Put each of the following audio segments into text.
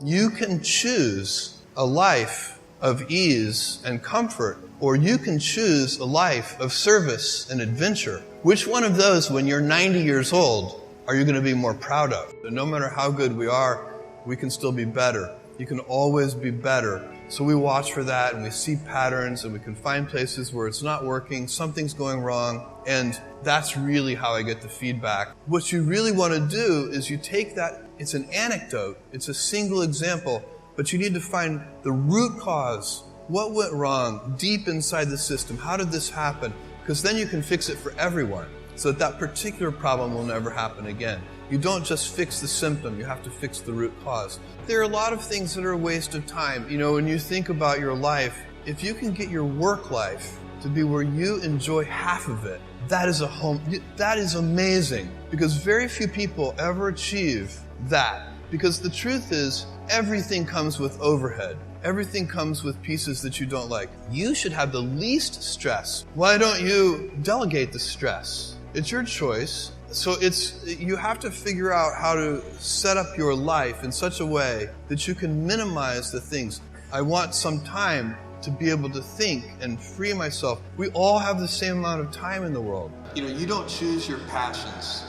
You can choose a life of ease and comfort, or you can choose a life of service and adventure. Which one of those, when you're 90 years old, are you going to be more proud of? And no matter how good we are, we can still be better. You can always be better. So we watch for that, and we see patterns, and we can find places where it's not working, something's going wrong, and that's really how I get the feedback. What you really want to do is you take that, it's an anecdote, it's a single example, but you need to find the root cause. What went wrong deep inside the system? How did this happen? Because then you can fix it for everyone, so that that particular problem will never happen again. You don't just fix the symptom, you have to fix the root cause. There are a lot of things that are a waste of time. You know, when you think about your life, if you can get your work life to be where you enjoy half of it, that is amazing. Because very few people ever achieve that. Because the truth is, everything comes with overhead. Everything comes with pieces that you don't like. You should have the least stress. Why don't you delegate the stress? It's your choice. So you have to figure out how to set up your life in such a way that you can minimize the things. I want some time to be able to think and free myself. We all have the same amount of time in the world. You know, you don't choose your passions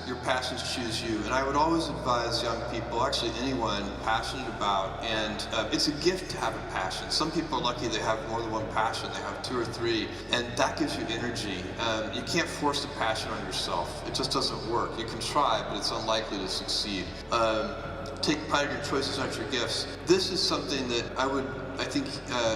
choose you. And I would always advise young people, actually anyone passionate about, and it's a gift to have a passion. Some people are lucky they have more than one passion, they have 2 or 3, and that gives you energy. You can't force the passion on yourself. It just doesn't work. You can try, but it's unlikely to succeed. Take pride in your choices, not your gifts. This is something that I think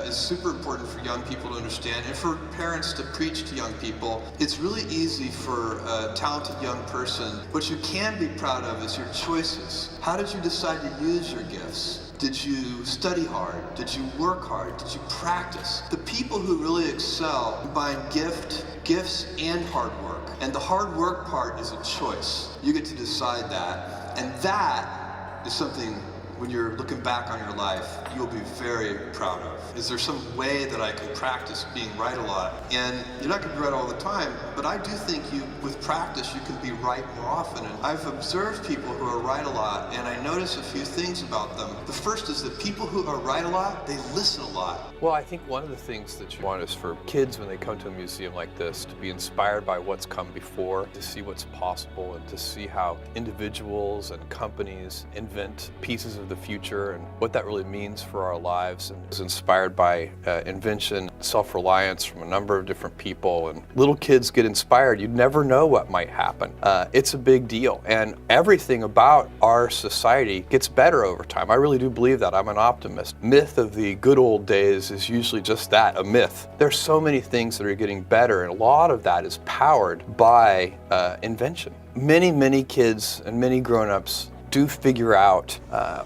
is super important for young people to understand, and for parents to preach to young people. It's really easy for a talented young person. What you can be proud of is your choices. How did you decide to use your gifts? Did you study hard? Did you work hard? Did you practice? The people who really excel combine gifts and hard work. And the hard work part is a choice. You get to decide that. And that is something, when you're looking back on your life, you'll be very proud of. Is there some way that I can practice being right a lot? And you're not going to be right all the time, but I do think with practice, you can be right more often. And I've observed people who are right a lot, and I notice a few things about them. The first is that people who are right a lot, they listen a lot. Well, I think one of the things that you want is for kids, when they come to a museum like this, to be inspired by what's come before, to see what's possible, and to see how individuals and companies invent pieces of the future and what that really means for our lives, and is inspired by invention, self-reliance from a number of different people. And little kids get inspired. You never know what might happen. It's a big deal, and everything about our society gets better over time. I really do believe that. I'm an optimist. Myth of the good old days is usually just that, a myth. There's so many things that are getting better, and a lot of that is powered by invention. Many kids and many grown-ups do figure out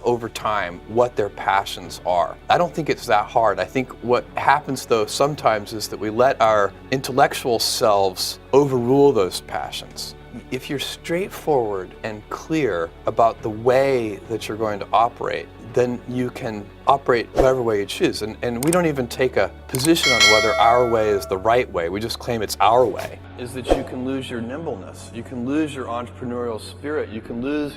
over time what their passions are. I don't think it's that hard. I think what happens though sometimes is that we let our intellectual selves overrule those passions. If you're straightforward and clear about the way that you're going to operate, then you can operate whatever way you choose. And we don't even take a position on whether our way is the right way. We just claim it's our way. Is that you can lose your nimbleness. You can lose your entrepreneurial spirit. You can lose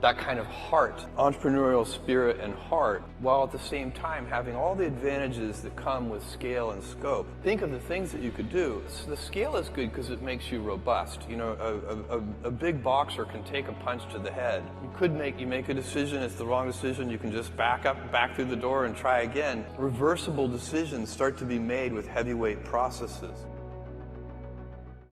that kind of heart, entrepreneurial spirit and heart, while at the same time having all the advantages that come with scale and scope. Think of the things that you could do. So the scale is good because it makes you robust. You know, a big boxer can take a punch to the head. You make a decision, it's the wrong decision, you can just back through the door and try again. Reversible decisions start to be made with heavyweight processes.